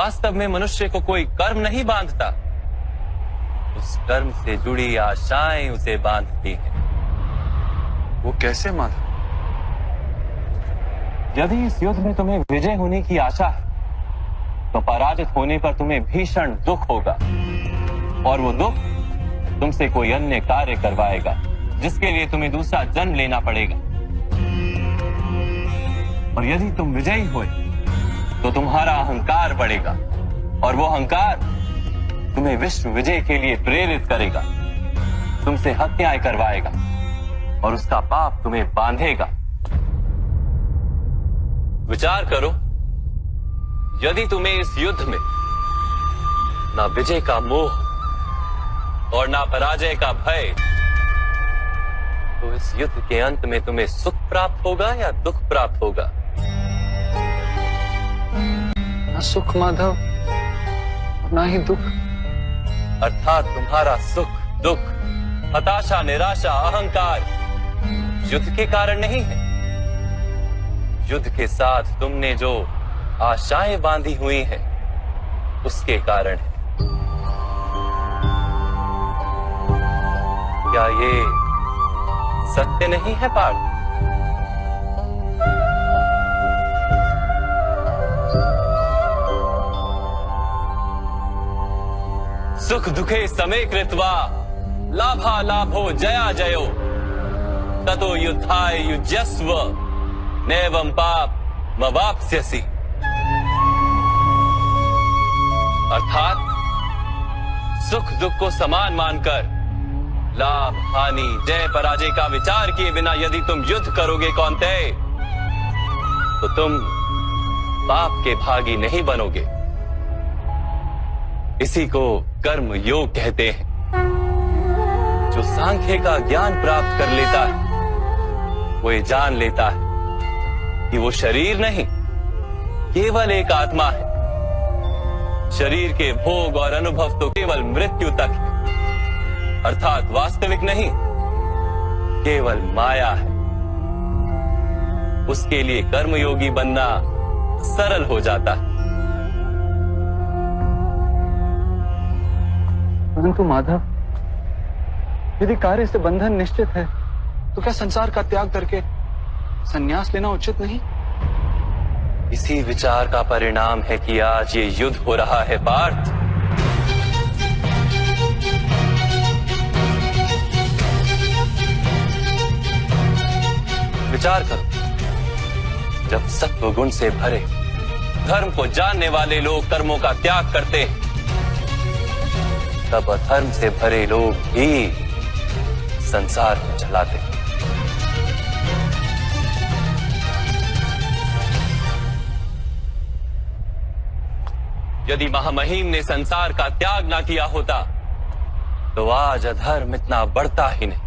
वास्तव में मनुष्य को कोई कर्म नहीं बांधता, उस कर्म से जुड़ी आशाएं उसे बांधती हैं। वो कैसे माधव? यदि इस युद्ध में तुम्हें विजय होने की आशा है तो पराजित होने पर तुम्हें भीषण दुख होगा, और वो दुख तुमसे कोई अन्य कार्य करवाएगा जिसके लिए तुम्हें दूसरा जन्म लेना पड़ेगा। और यदि तुम विजयी हुए तो तुम्हारा अहंकार बढ़ेगा, और वो अहंकार तुम्हें विश्व विजय के लिए प्रेरित करेगा, तुमसे हत्याएं करवाएगा, और उसका पाप तुम्हें बांधेगा। विचार करो, यदि तुम्हें इस युद्ध में ना विजय का मोह और ना पराजय का भय, तो इस युद्ध के अंत में तुम्हें सुख प्राप्त होगा या दुख प्राप्त होगा? ना सुख माधव, ना ही दुख। अर्थात तुम्हारा सुख, दुख, हताशा, निराशा, अहंकार युद्ध के कारण नहीं है। युद्ध के साथ तुमने जो आशाएं बांधी हुई हैं, उसके कारण है। क्या ये सत्य नहीं है पार्थ? सुख दुखे समे कृत्वा लाभा लाभो जया जयो ततो युद्धाय युज्यस्व नैवं पाप मवाप्स्यसि। अर्थात सुख दुख को समान मानकर लाभ हानि जय पराजय का विचार किए बिना यदि तुम युद्ध करोगे कौन्तेय, तो तुम पाप के भागी नहीं बनोगे। इसी को कर्म योग कहते हैं। जो सांख्य का ज्ञान प्राप्त कर लेता है वो ये जान लेता है कि वो शरीर नहीं, केवल एक आत्मा है। शरीर के भोग और अनुभव तो केवल मृत्यु तक है, अर्थात वास्तविक नहीं, केवल माया है। उसके लिए कर्मयोगी बनना सरल हो जाता है। परंतु माधव, यदि कार्य से बंधन निश्चित है तो क्या संसार का त्याग करके संन्यास लेना उचित नहीं? इसी विचार का परिणाम है कि आज ये युद्ध हो रहा है पार्थ। विचार करो, जब सत्व गुण से भरे धर्म को जानने वाले लोग कर्मों का त्याग करते हैं, तब अधर्म से भरे लोग भी संसार को चलाते हैं। यदि महामहिम ने संसार का त्याग ना किया होता तो आज अधर्म इतना बढ़ता ही नहीं।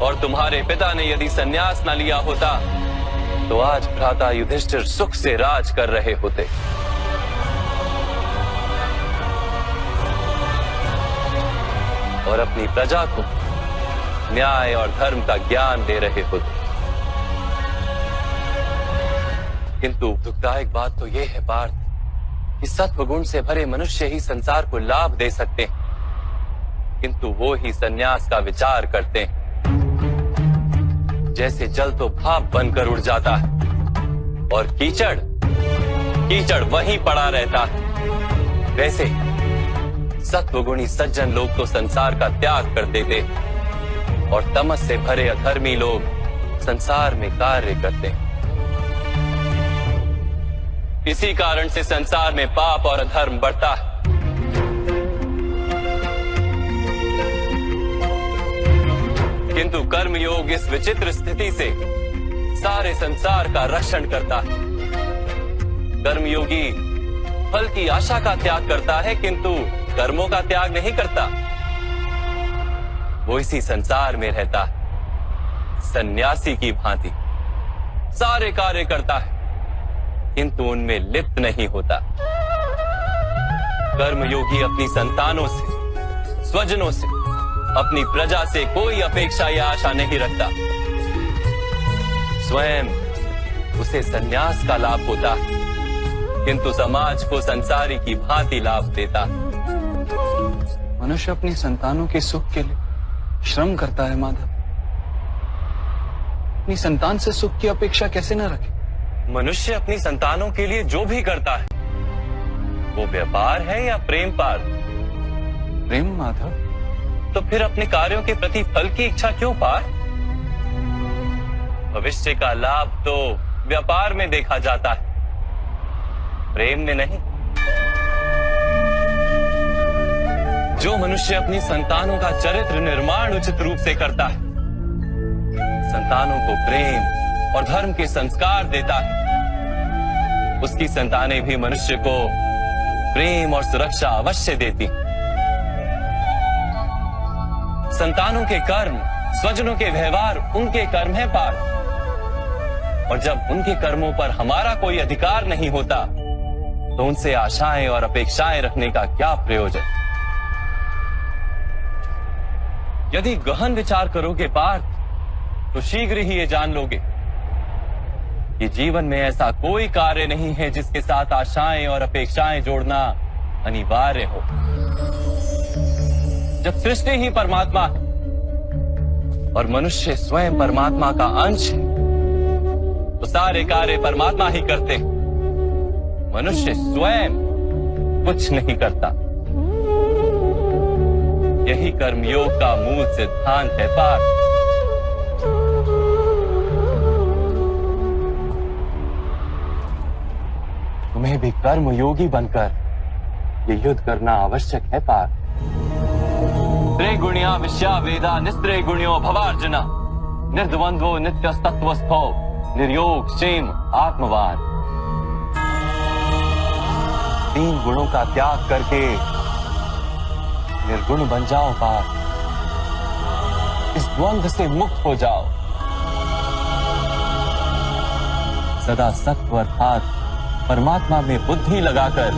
और तुम्हारे पिता ने यदि संन्यास ना लिया होता तो आज भ्राता युधिष्ठिर सुख से राज कर रहे होते। और अपनी प्रजा को न्याय और धर्म का ज्ञान दे रहे होते। किंतु दुखदायक बात तो यह है पार्थ कि सत्व गुण से भरे मनुष्य ही संसार को लाभ दे सकते हैं, किंतु वो ही संन्यास का विचार करते हैं। जैसे जल तो भाप बनकर उड़ जाता है और कीचड़ कीचड़ वहीं पड़ा रहता है, वैसे सत्वगुणी सज्जन लोग तो संसार का त्याग कर देते और तमस से भरे अधर्मी लोग संसार में कार्य करते हैं। इसी कारण से संसार में पाप और अधर्म बढ़ता है। किंतु कर्मयोग इस विचित्र स्थिति से सारे संसार का रक्षण करता है। कर्मयोगी फल की आशा का त्याग करता है, किंतु कर्मों का त्याग नहीं करता। वो इसी संसार में रहता है, सन्यासी की भांति सारे कार्य करता है, किंतु उनमें लिप्त नहीं होता। कर्मयोगी अपनी संतानों से, स्वजनों से, अपनी प्रजा से कोई अपेक्षा या आशा नहीं रखता। स्वयं उसे संन्यास का लाभ होता है, किंतु समाज को संसारी की भांति लाभ देता है। मनुष्य अपनी संतानों के सुख के लिए श्रम करता है माधव। अपनी संतान से सुख की अपेक्षा कैसे न रखे? मनुष्य अपनी संतानों के लिए जो भी करता है वो व्यापार है या प्रेम पार? प्रेम माधव। तो फिर अपने कार्यों के प्रति फल की इच्छा क्यों पार? भविष्य का लाभ तो व्यापार में देखा जाता है, प्रेम में नहीं। जो मनुष्य अपनी संतानों का चरित्र निर्माण उचित रूप से करता है, संतानों को प्रेम और धर्म के संस्कार देता है, उसकी संतानें भी मनुष्य को प्रेम और सुरक्षा अवश्य देती। संतानों के कर्म, स्वजनों के व्यवहार उनके कर्म है पार। और जब उनके कर्मों पर हमारा कोई अधिकार नहीं होता तो उनसे आशाएं और अपेक्षाएं रखने का क्या प्रयोजन? यदि गहन विचार करोगे पार्थ तो शीघ्र ही ये जान लोगे कि जीवन में ऐसा कोई कार्य नहीं है जिसके साथ आशाएं और अपेक्षाएं जोड़ना अनिवार्य हो। जब सृष्टि ही परमात्मा है और मनुष्य स्वयं परमात्मा का अंश है तो सारे कार्य परमात्मा ही करते हैं, मनुष्य स्वयं कुछ नहीं करता। यही कर्मयोग का मूल सिद्धांत है पार्थ। तुम्हें भी कर्मयोगी बनकर ये युद्ध करना आवश्यक है पार्थ। त्रिगुणिया विश्या वेदा निस्त्रे गुणियो भवार्जुना निर्द्वंद्वो नित्यस्तत्वस्थो निर्योग क्षेम आत्मवान। 3 गुणों का त्याग करके निर्गुण बन जाओ पार्थ। इस द्वंद्व से मुक्त हो जाओ। सदा सत्व अर्थात परमात्मा में बुद्धि लगाकर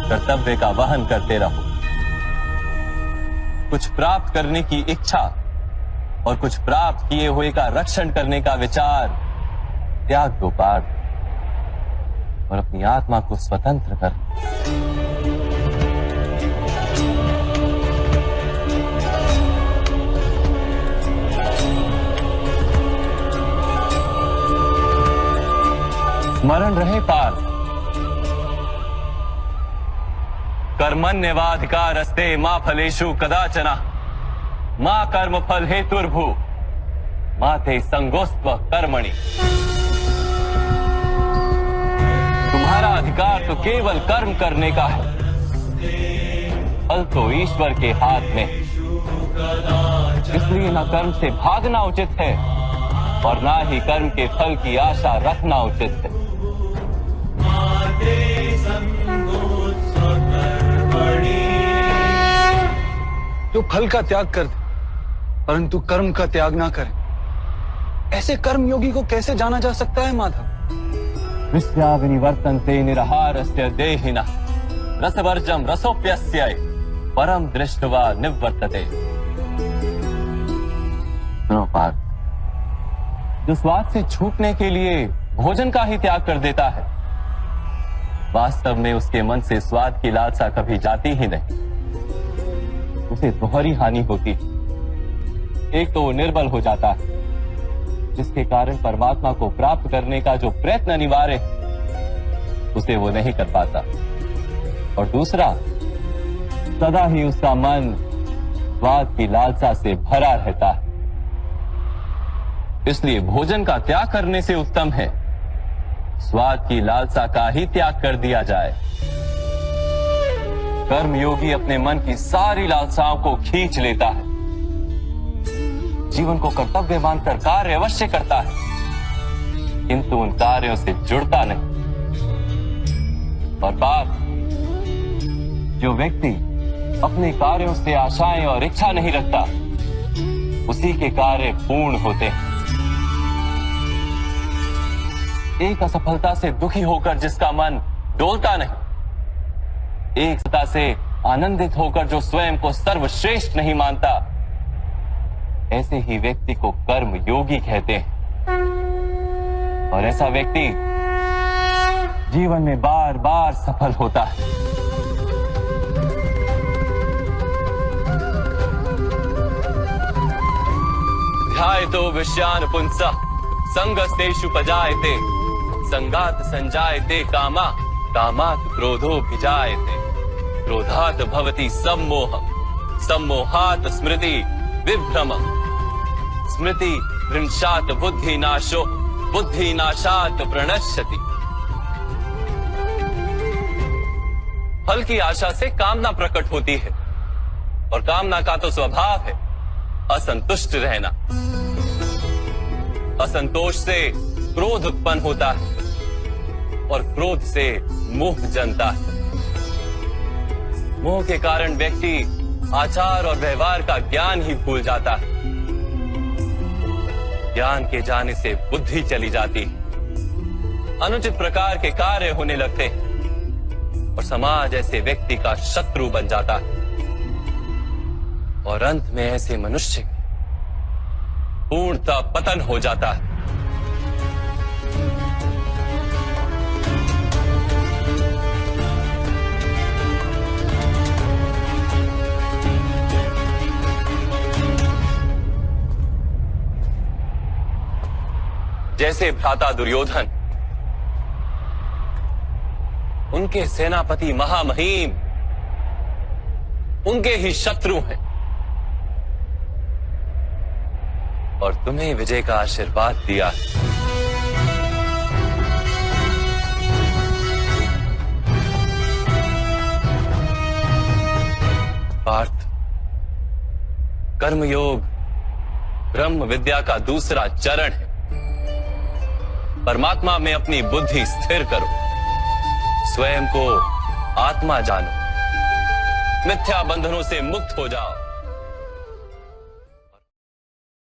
कर्तव्य का वहन करते रहो। कुछ प्राप्त करने की इच्छा और कुछ प्राप्त किए हुए का रक्षण करने का विचार त्याग दो पार्थ और अपनी आत्मा को स्वतंत्र कर। स्मरण रहे पार्थ, कर्मण्यवाधिकारस्ते मा फलेषु कदाचन मा कर्म फल हेतुर्भू मा ते संगोस्त्व कर्मणि। तुम्हारा अधिकार तो केवल कर्म करने का है, फल तो ईश्वर के हाथ में। इसलिए न कर्म से भागना उचित है और ना ही कर्म के फल की आशा रखना उचित है। जो फल का त्याग कर दे परंतु कर्म का त्याग ना करे, ऐसे कर्मयोगी को कैसे जाना जा सकता है माधव? विश्या विनिवर्तन्ते निराहारस्य देहिनः रसवर्जम रसोप्यस्य परम दृष्ट्वा निवर्तते। सुनो पार्थ, जो स्वाद से छूटने के लिए भोजन का ही त्याग कर देता है, वास्तव में उसके मन से स्वाद की लालसा कभी जाती ही नहीं। उसे दोहरी हानि होती। एक तो वो निर्बल हो जाता है, जिसके कारण परमात्मा को प्राप्त करने का जो प्रयत्न अनिवार्य है उसे वो नहीं कर पाता। और दूसरा, सदा ही उसका मन स्वाद की लालसा से भरा रहता है। इसलिए भोजन का त्याग करने से उत्तम है स्वाद की लालसा का ही त्याग कर दिया जाए। कर्मयोगी अपने मन की सारी लालसाओं को खींच लेता है, जीवन को कर्तव्य मानकर कार्य अवश्य करता है, किंतु उन कार्यों से जुड़ता नहीं। और बात, जो व्यक्ति अपने कार्यों से आशाएं और इच्छा नहीं रखता, उसी के कार्य पूर्ण होते हैं। एक असफलता से दुखी होकर जिसका मन डोलता नहीं, एक सत्ता से आनंदित होकर जो स्वयं को सर्वश्रेष्ठ नहीं मानता, ऐसे ही व्यक्ति को कर्म योगी कहते हैं। और ऐसा व्यक्ति जीवन में बार बार सफल होता है। ध्यायतो विषयान् पुंसः संगस्तेषु पजायते संगात संजायते कामा कामात् क्रोधोऽभिजायते क्रोधात् भवति सम्मोहः सम्मोहात् स्मृति विभ्रमः स्मृति भ्रंशात् बुद्धिनाशो बुद्धिनाशात् प्रणश्यति। फल की आशा से कामना प्रकट होती है और कामना का तो स्वभाव है असंतुष्ट रहना। असंतोष से क्रोध उत्पन्न होता है और क्रोध से मोह जन्मता है। मोह के कारण व्यक्ति आचार और व्यवहार का ज्ञान ही भूल जाता है। ज्ञान के जाने से बुद्धि चली जाती है, अनुचित प्रकार के कार्य होने लगते हैं और समाज ऐसे व्यक्ति का शत्रु बन जाता है और अंत में ऐसे मनुष्य पूर्णतः पतन हो जाता है। जैसे भ्राता दुर्योधन, उनके सेनापति महामहिम उनके ही शत्रु हैं और तुम्हें विजय का आशीर्वाद दिया। पार्थ, कर्मयोग ब्रह्म विद्या का दूसरा चरण है। परमात्मा में अपनी बुद्धि स्थिर करो, स्वयं को आत्मा जानो, मिथ्या बंधनों से मुक्त हो जाओ।